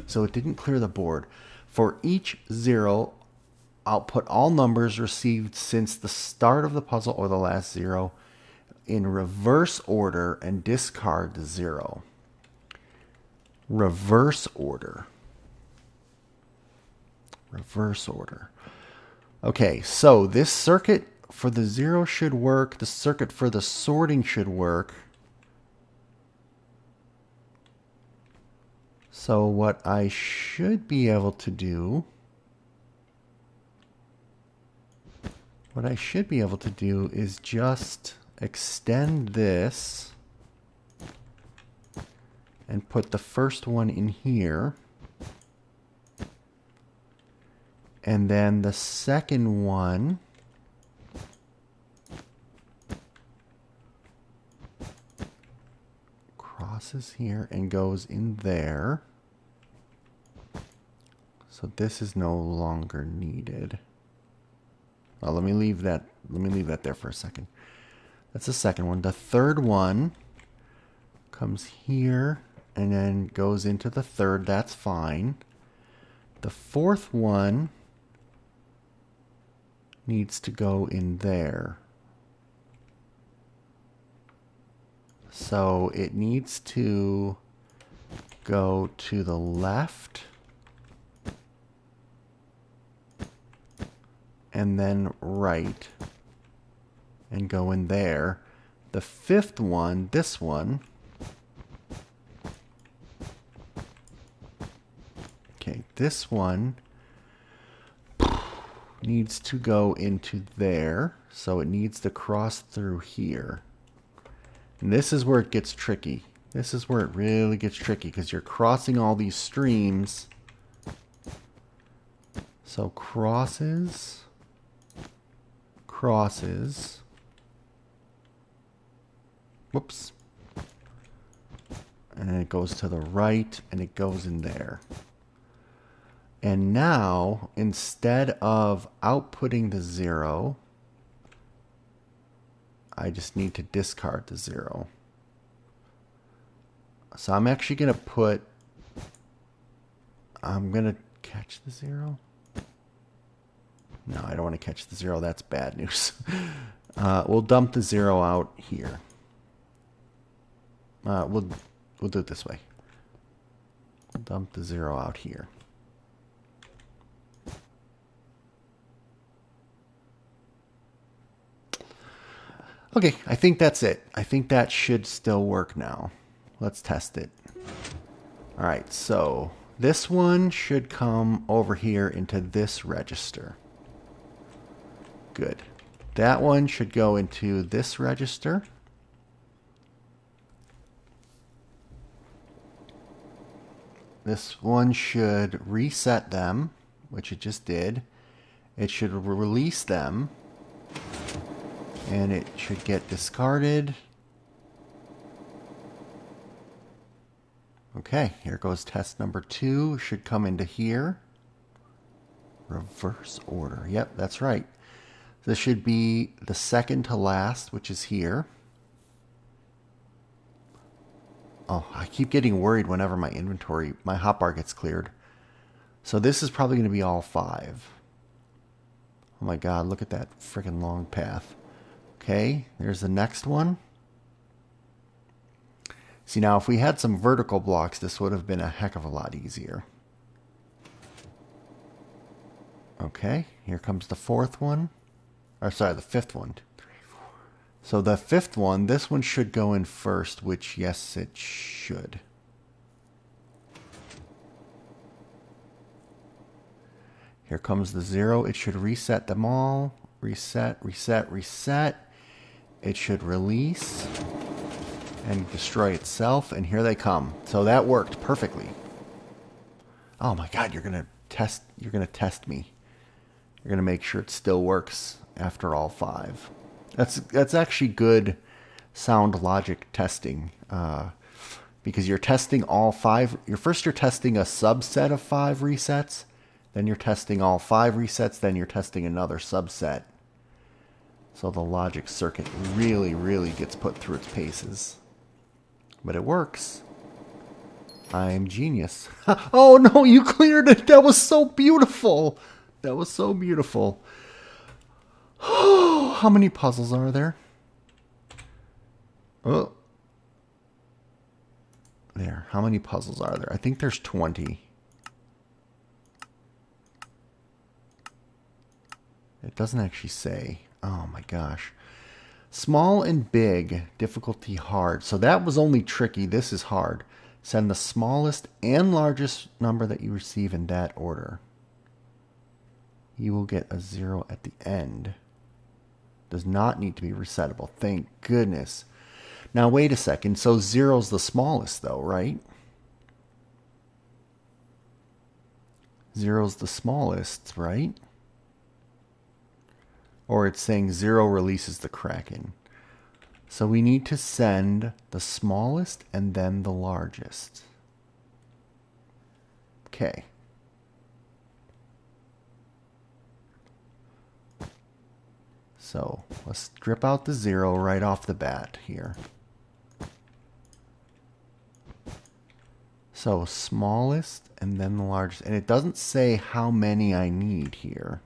So it didn't clear the board. For each 0, output all numbers received since the start of the puzzle or the last 0 in reverse order and discard the 0. Reverse order. Reverse order. Okay, so this circuit for the 0 should work. The circuit for the sorting should work. So what I should be able to do... What I should be able to do is just extend this and put the first one in here. And then the second one crosses here and goes in there. So this is no longer needed. Well, let me leave that there for a second. That's the second one. The third one comes here and then goes into the third. That's fine. The fourth one needs to go in there. So it needs to go to the left and then right and go in there. The fifth one, this one, okay, this one needs to go into there, so it needs to cross through here. And this is where it gets tricky. This is where it really gets tricky because you're crossing all these streams. So crosses, crosses. Whoops. And then it goes to the right and it goes in there. And now, instead of outputting the 0, I just need to discard the 0. So I'm actually going to put... I'm going to catch the 0. No, I don't want to catch the 0. That's bad news. We'll dump the 0 out here. We'll do it this way. Dump the 0 out here. Okay, I think that's it. I think that should still work now. Let's test it. All right, so this one should come over here into this register. Good. That one should go into this register. This one should reset them, which it just did. It should release them. And it should get discarded. Okay, here goes test number 2. Should come into here. Reverse order. Yep, that's right. This should be the second to last, which is here. Oh, I keep getting worried whenever my hotbar gets cleared. So this is probably going to be all 5. Oh my god, look at that freaking long path. Okay, there's the next one. See, now if we had some vertical blocks, this would have been a heck of a lot easier. Okay, here comes the fourth one. Or sorry, the fifth one. So the fifth one, this one should go in first, which yes, it should. Here comes the 0. It should reset them all. Reset, reset, reset. It should release and destroy itself, and here they come. So that worked perfectly. Oh my god, you're gonna test me. You're gonna make sure it still works after all 5. That's actually good sound logic testing, because you're testing all 5. You're testing a subset of 5 resets, then you're testing all 5 resets, then you're testing another subset. So the logic circuit really, really gets put through its paces. But it works. I'm genius. Oh no, you cleared it. That was so beautiful. That was so beautiful. Oh, how many puzzles are there? Oh, there. How many puzzles are there? I think there's 20. It doesn't actually say. Oh my gosh. Small and big, difficulty hard. So that was only tricky. This is hard. Send the smallest and largest number that you receive in that order. You will get a 0 at the end. Does not need to be resettable. Thank goodness. Now wait a second. So 0's the smallest though, right? 0's the smallest, right? Or it's saying 0 releases the Kraken. So we need to send the smallest and then the largest. Okay. So let's strip out the 0 right off the bat here. So smallest and then the largest. And it doesn't say how many I need here.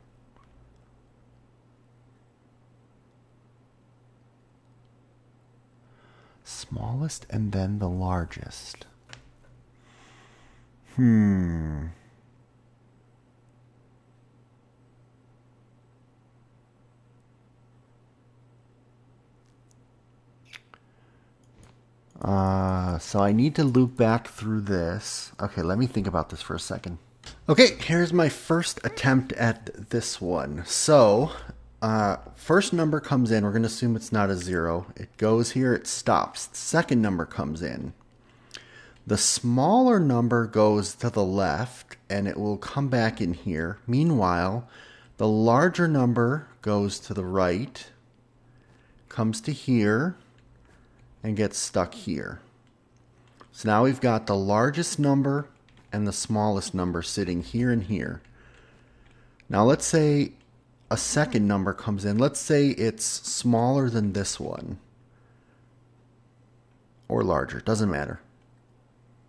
Smallest and then the largest. So I need to loop back through this. Okay, let me think about this for a second. Okay, here's my first attempt at this one. So, first number comes in. We're going to assume it's not a 0. It goes here, it stops. Second number comes in. The smaller number goes to the left, and it will come back in here. Meanwhile, the larger number goes to the right, comes to here, and gets stuck here. So now we've got the largest number and the smallest number sitting here and here. Now let's say a second number comes in. Let's say it's smaller than this one. Or larger, doesn't matter.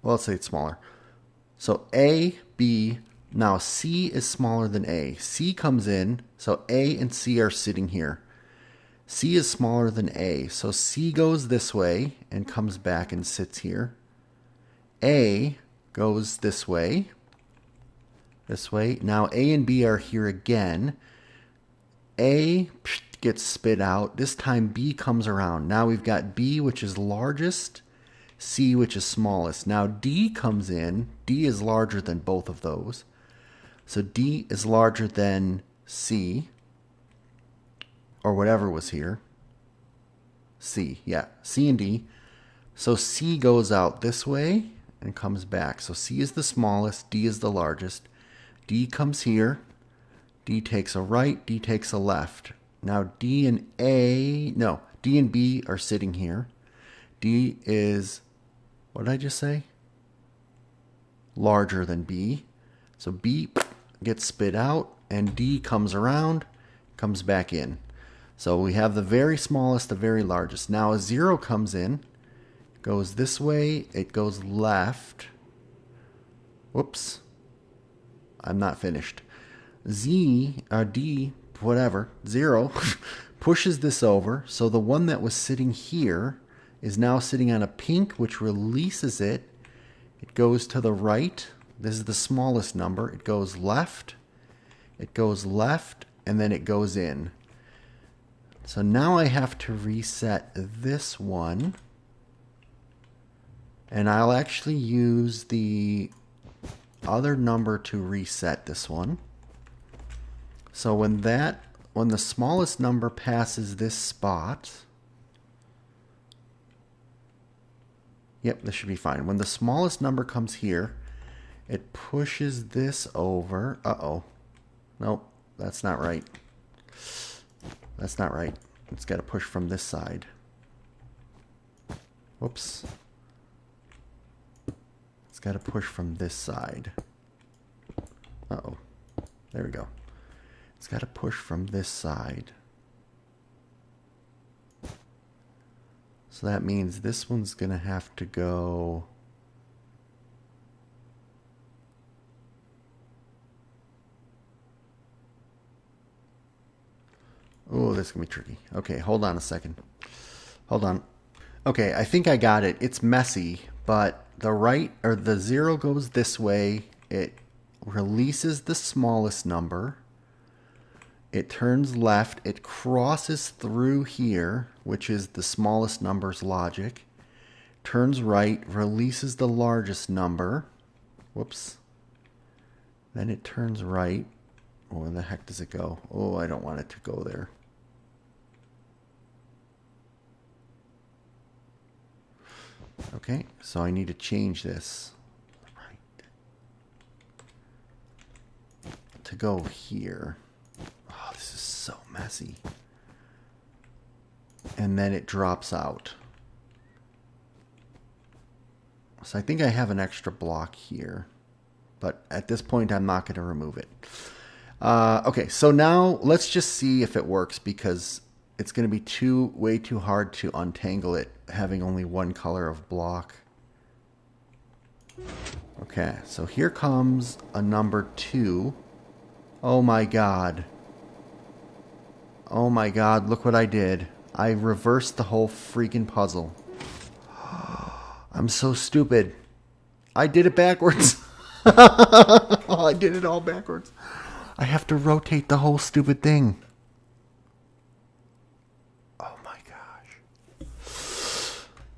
Well, let's say it's smaller. So A, B, now C is smaller than A. C comes in, so A and C are sitting here. C is smaller than A, so C goes this way and comes back and sits here. A goes this way. Now A and B are here again. A gets spit out. This time B comes around. Now we've got B, which is largest, C, which is smallest. Now D comes in. D is larger than both of those. So D is larger than C, or whatever was here. C, yeah, C and D. So C goes out this way and comes back. So C is the smallest, D is the largest. D comes here. D takes a right, D takes a left. Now D and B are sitting here. D is, what did I just say? Larger than B. So B gets spit out and D comes around, comes back in. So we have the very smallest, the very largest. Now a 0 comes in, goes this way, it goes left. Whoops. I'm not finished. D, whatever, 0, pushes this over. So the one that was sitting here is now sitting on a pink, which releases it. It goes to the right. This is the smallest number. It goes left, and then it goes in. So now I have to reset this one. And I'll actually use the other number to reset this one. So when the smallest number passes this spot, yep, this should be fine. When the smallest number comes here, it pushes this over. Uh-oh. Nope, that's not right. That's not right. It's got to push from this side. Whoops. It's got to push from this side. Uh-oh. There we go. It's got to push from this side. So that means this one's going to have to go Oh, this is going to be tricky. Okay, hold on a second. Hold on. Okay, I think I got it. It's messy, but the right or the 0 goes this way. It releases the smallest number. It turns left. It crosses through here, which is the smallest number's logic. Turns right, releases the largest number. Whoops. Then it turns right. Oh, where the heck does it go? Oh, I don't want it to go there. Okay, so I need to change this right to go here. Oh, this is so messy. And then it drops out. So I think I have an extra block here. But at this point, I'm not going to remove it. Okay, so now let's just see if it works, because it's going to be way too hard to untangle it, having only one color of block. Okay, so here comes a number 2. Oh my god. Oh my god, look what I did. I reversed the whole freaking puzzle. I'm so stupid. I did it backwards. I did it all backwards. I have to rotate the whole stupid thing. Oh my gosh.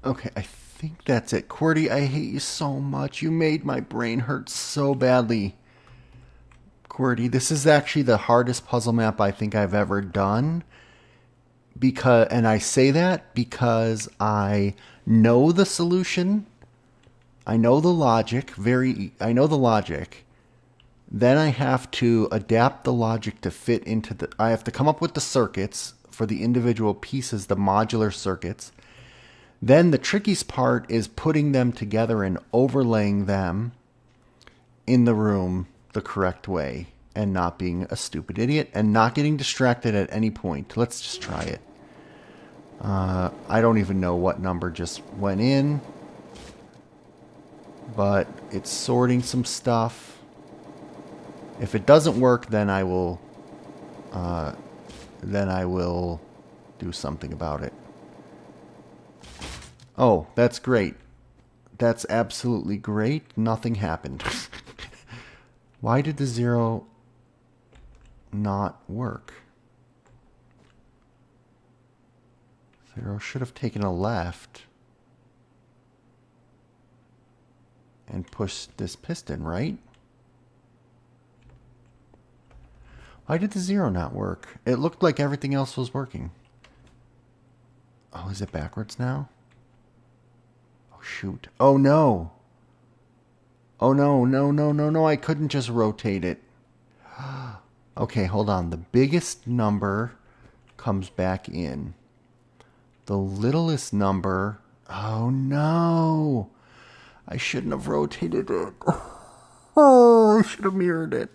Okay, I think that's it. QWERTY, I hate you so much. You made my brain hurt so badly. QWERTY, this is actually the hardest puzzle map I think I've ever done. And I say that because I know the solution. I know the logic. I know the logic. Then I have to adapt the logic to fit into I have to come up with the circuits for the individual pieces, the modular circuits. Then the trickiest part is putting them together and overlaying them in the room the correct way, and not being a stupid idiot and not getting distracted at any point. Let's just try it. I don't even know what number just went in, but it's sorting some stuff. If it doesn't work, then I will do something about it. Oh, that's great. That's absolutely great. Nothing happened. Why did the 0 not work? 0 should have taken a left and pushed this piston, right? Why did the 0 not work? It looked like everything else was working. Oh, is it backwards now? Oh, shoot. Oh, no. Oh, no, no, no, no, no. I couldn't just rotate it. Okay, hold on. The biggest number comes back in. The littlest number... Oh, no. I shouldn't have rotated it. Oh, I should have mirrored it.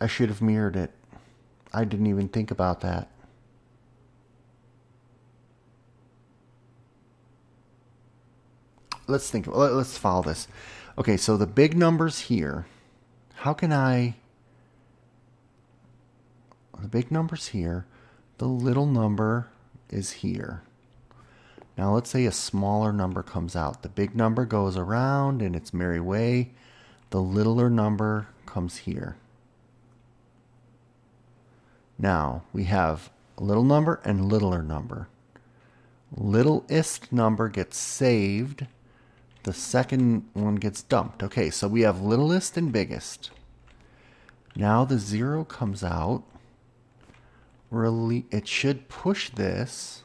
I should have mirrored it. I didn't even think about that. Let's follow this. Okay, so the big number's here. How can I... The big number's here. The little number is here. Now let's say a smaller number comes out. The big number goes around in its merry way. The littler number comes here. Now we have a little number and littler number. Littlest number gets saved. The second one gets dumped. Okay, so we have littlest and biggest. Now the 0 comes out. It should push this.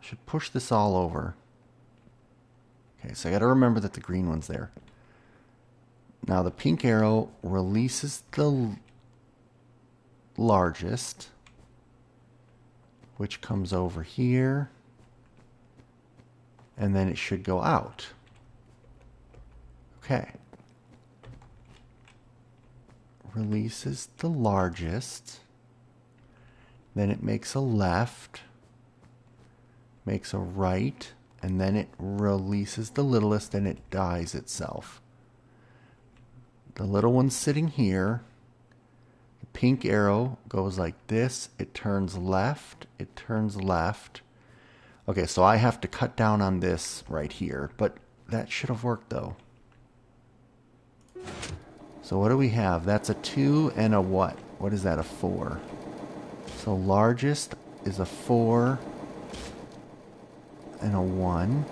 Should push this all over. Okay, so I got to remember that the green one's there. Now the pink arrow releases the largest, which comes over here, and then it should go out. Okay. Releases the largest, then it makes a left, makes a right, and then it releases the littlest and it dies itself. The little one's sitting here. The pink arrow goes like this. It turns left. It turns left. Okay, so I have to cut down on this right here, but that should have worked though. So what do we have? That's a 2 and a what? What is that, a 4? So largest is a 4 and a 1.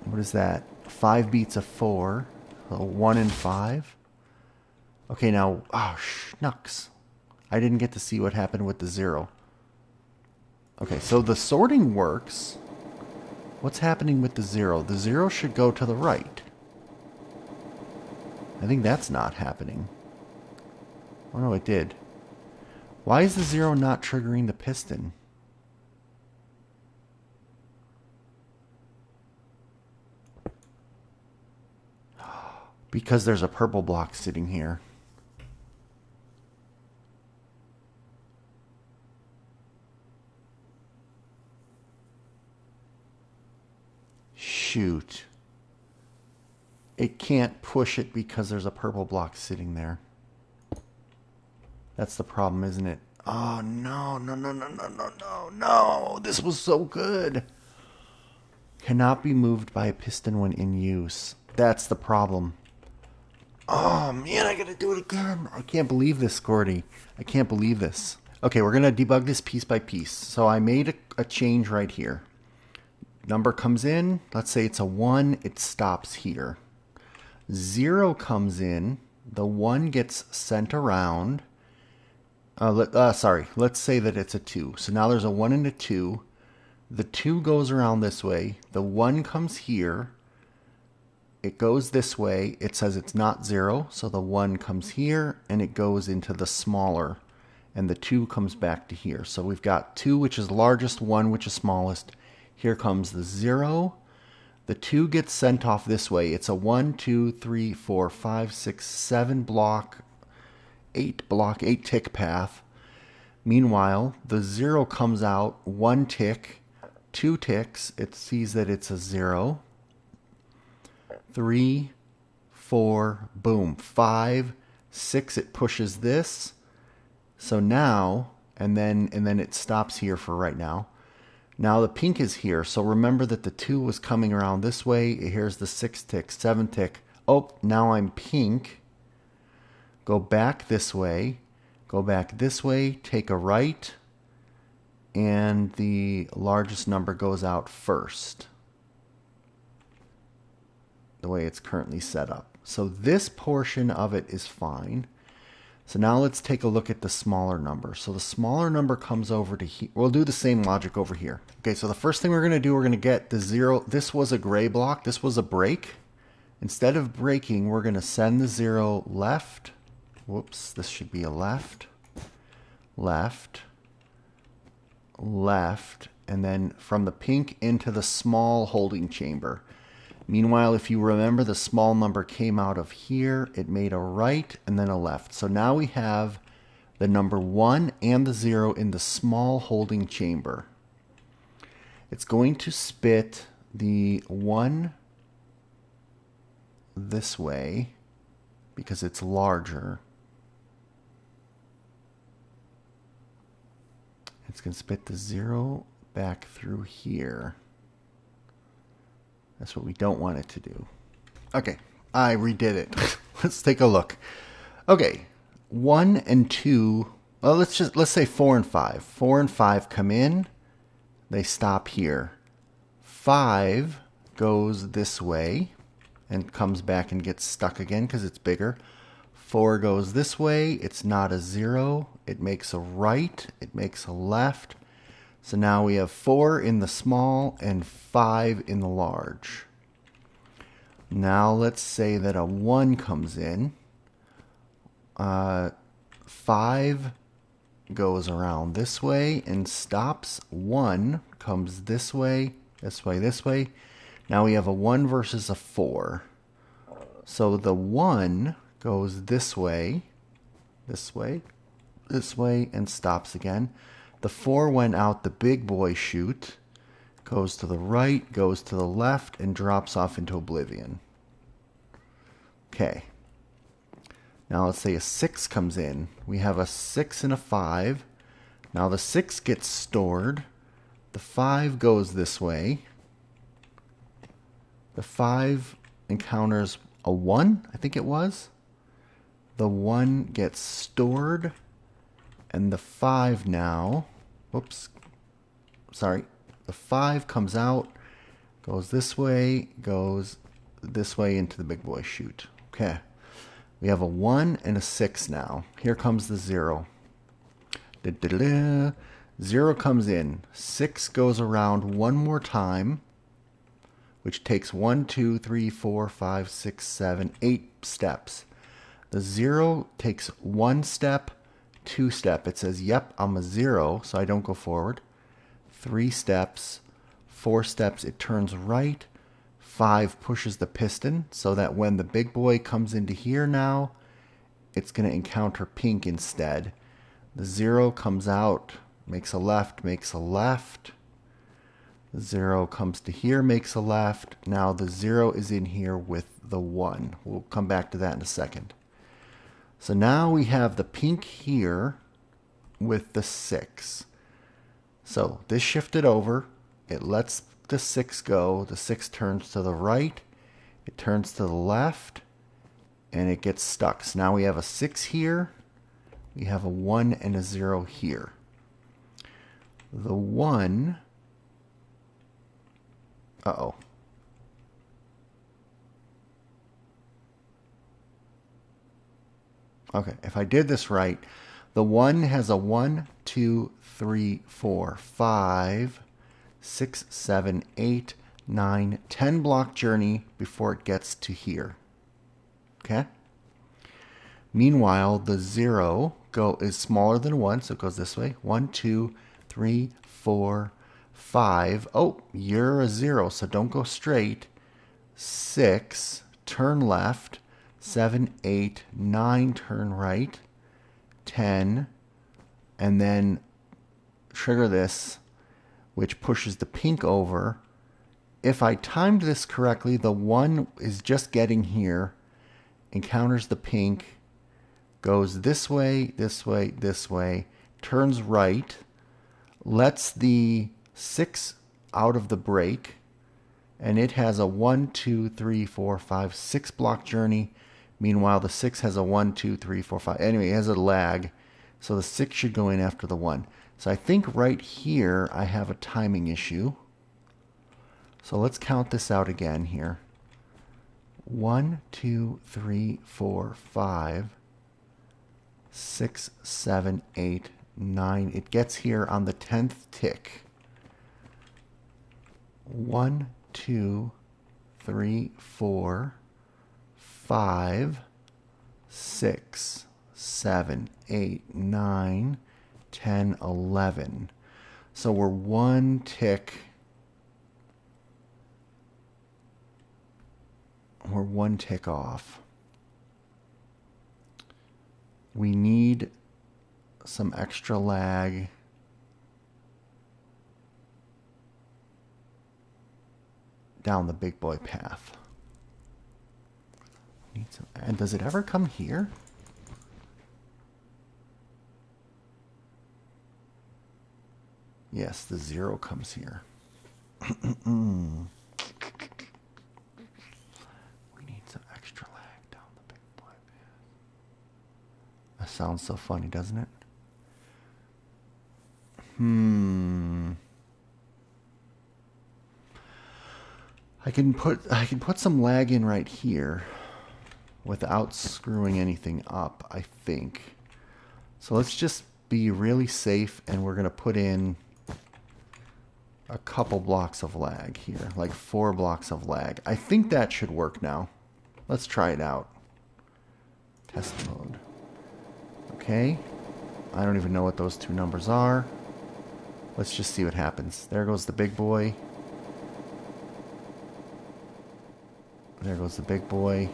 What is that? 5 beats a 4. So 1 and 5. Okay, now, oh, schnucks. I didn't get to see what happened with the 0. Okay, so the sorting works. What's happening with the 0? The 0 should go to the right. I think that's not happening. Oh no, it did. Why is the 0 not triggering the piston? Because there's a purple block sitting here. Shoot. It can't push it because there's a purple block sitting there. That's the problem, isn't it? Oh, no, no, no, no, no, no, no, no. This was so good. Cannot be moved by a piston when in use. That's the problem. Oh, man, I gotta do it again. I can't believe this, Gordy. I can't believe this. Okay, we're gonna debug this piece by piece. So I made a change right here. Number comes in. Let's say it's a 1. It stops here. 0 comes in, the 1 gets sent around. Let's say that it's a 2. So now there's a 1 and a 2. The 2 goes around this way. The 1 comes here. It goes this way. It says it's not 0. So the 1 comes here and it goes into the smaller. And the 2 comes back to here. So we've got 2, which is largest, 1, which is smallest. Here comes the 0. The 2 gets sent off this way. It's a 1, 2, 3, 4, 5, 6, 7 block, 8 tick path. Meanwhile, the 0 comes out 1 tick, 2 ticks. It sees that it's a 0. 3, 4, boom. 5, 6, it pushes this. So now, and then it stops here for right now. Now the pink is here, so remember that the 2 was coming around this way. Here's the 6 tick, 7 tick. Oh, now I'm pink. Go back this way. Go back this way, take a right, and the largest number goes out first. The way it's currently set up. So this portion of it is fine. So now let's take a look at the smaller number. So the smaller number comes over to here. We'll do the same logic over here. Okay, so the first thing we're going to do, we're going to get the 0. This was a gray block. This was a break. Instead of breaking, we're going to send the 0 left. Whoops, this should be a left. Left. Left. And then from the pink into the small holding chamber. Meanwhile, if you remember, the small number came out of here. It made a right and then a left. So now we have the number 1 and the 0 in the small holding chamber. It's going to spit the 1 this way because it's larger. It's going to spit the 0 back through here. That's what we don't want it to do. Okay, I redid it. Let's take a look. Okay, 1 and 2. Well, let's say 4 and 5. 4 and 5 come in. They stop here. 5 goes this way and comes back and gets stuck again because it's bigger. 4 goes this way. It's not a 0. It makes a right. It makes a left. So now we have 4 in the small and 5 in the large. Now let's say that a 1 comes in. 5 goes around this way and stops. 1 comes this way, this way, this way. Now we have a 1 versus a 4. So the 1 goes this way, this way, this way, and stops again. The 4 went out the big boy chute, goes to the right, goes to the left, and drops off into oblivion. Okay. Now let's say a 6 comes in. We have a 6 and a 5. Now the 6 gets stored. The 5 goes this way. The 5 encounters a 1, I think it was. The 1 gets stored. And the 5 now... Whoops. Sorry. The 5 comes out, goes this way into the big boy chute. Okay. We have a 1 and a 6 now. Here comes the 0. 0 comes in. 6 goes around one more time, which takes 1, 2, 3, 4, 5, 6, 7, 8 steps. The 0 takes 1 step, 2 step. It says, yep, I'm a 0, so I don't go forward. 3 steps, 4 steps, it turns right. 5 pushes the piston so that when the big boy comes into here now, it's going to encounter pink instead. The 0 comes out, makes a left, makes a left. The 0 comes to here, makes a left. Now the 0 is in here with the 1. We'll come back to that in a second. So now we have the pink here with the 6. So this shifted over. It lets the 6 go. The 6 turns to the right. It turns to the left. And it gets stuck. So now we have a 6 here. We have a 1 and a 0 here. The 1... Uh-oh. Okay, if I did this right, the 1 has a 1, 2, 3, 4, 5, 6, 7, 8, 9, 10 block journey before it gets to here. Okay? Meanwhile, the 0 is smaller than 1, so it goes this way. 1, 2, 3, 4, 5. Oh, you're a 0, so don't go straight. 6, turn left. 7, 8, 9, turn right. 10, and then trigger this, which pushes the pink over. If I timed this correctly, the 1 is just getting here, encounters the pink, goes this way, this way, this way, turns right, lets the 6 out of the brake, and it has a 1, 2, 3, 4, 5, 6 block journey. Meanwhile, the 6 has a 1, 2, 3, 4, 5. Anyway, it has a lag, so the 6 should go in after the 1. So I think right here I have a timing issue. So let's count this out again here. 1, 2, 3, 4, 5, 6, 7, 8, 9. It gets here on the 10th tick. 1, 2, 3, 4, 5, 6, 7, 8, 9, 10, 11. So we're 1 tick. We're 1 tick off. We need some extra lag. Down the big boy path. And does it ever come here? Yes, the 0 comes here. We need some extra lag down the big boy path. That sounds so funny, doesn't it? I can put some lag in right here without screwing anything up, I think. So let's just be really safe, and we're going to put in a couple blocks of lag here, like 4 blocks of lag. I think that should work now. Let's try it out. Test mode. Okay. I don't even know what those 2 numbers are. Let's just see what happens. There goes the big boy. There goes the big boy.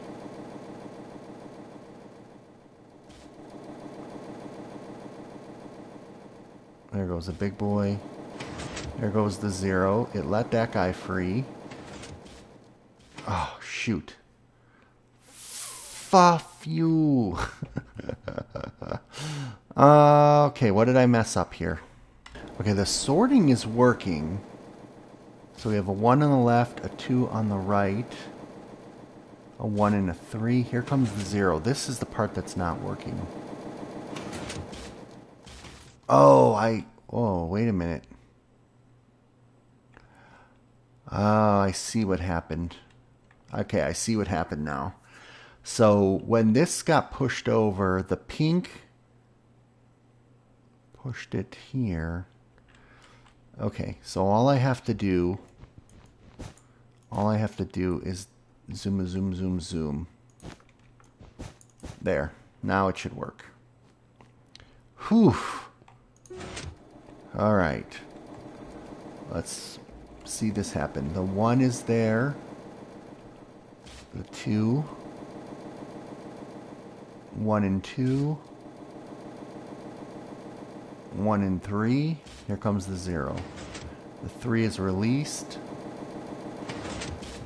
There goes the big boy. There goes the 0. It let that guy free. Oh, shoot. Fuck you. Okay, what did I mess up here? Okay, the sorting is working. So we have a 1 on the left, a 2 on the right, a 1 and a 3. Here comes the 0. This is the part that's not working. Oh, wait a minute. Oh, I see what happened. Okay, I see what happened now. So when this got pushed over, the pink pushed it here. Okay, so all I have to do is zoom, zoom, zoom, zoom. There. Now it should work. Whew. All right. Let's see this happen. The 1 is there. The 2. 1 and 2. 1 and 3. Here comes the 0. The 3 is released.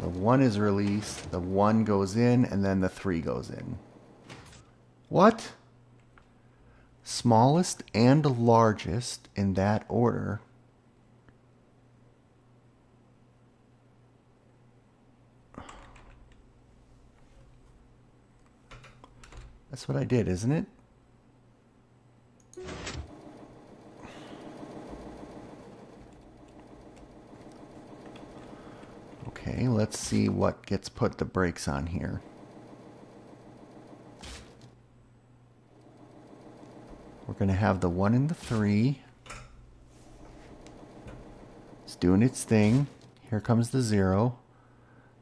The 1 is released. The 1 goes in, and then the 3 goes in. What? Smallest and largest in that order. That's what I did, isn't it? Okay, let's see what gets put the brakes on here. We're going to have the 1 and the 3. It's doing its thing. Here comes the 0.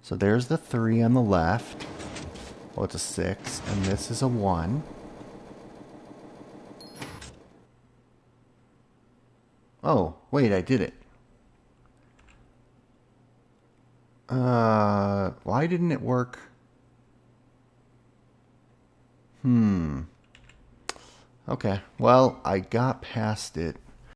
So there's the 3 on the left. Oh, it's a 6. And this is a 1. Oh, wait, I did it. Why didn't it work? Okay, well, I got past it.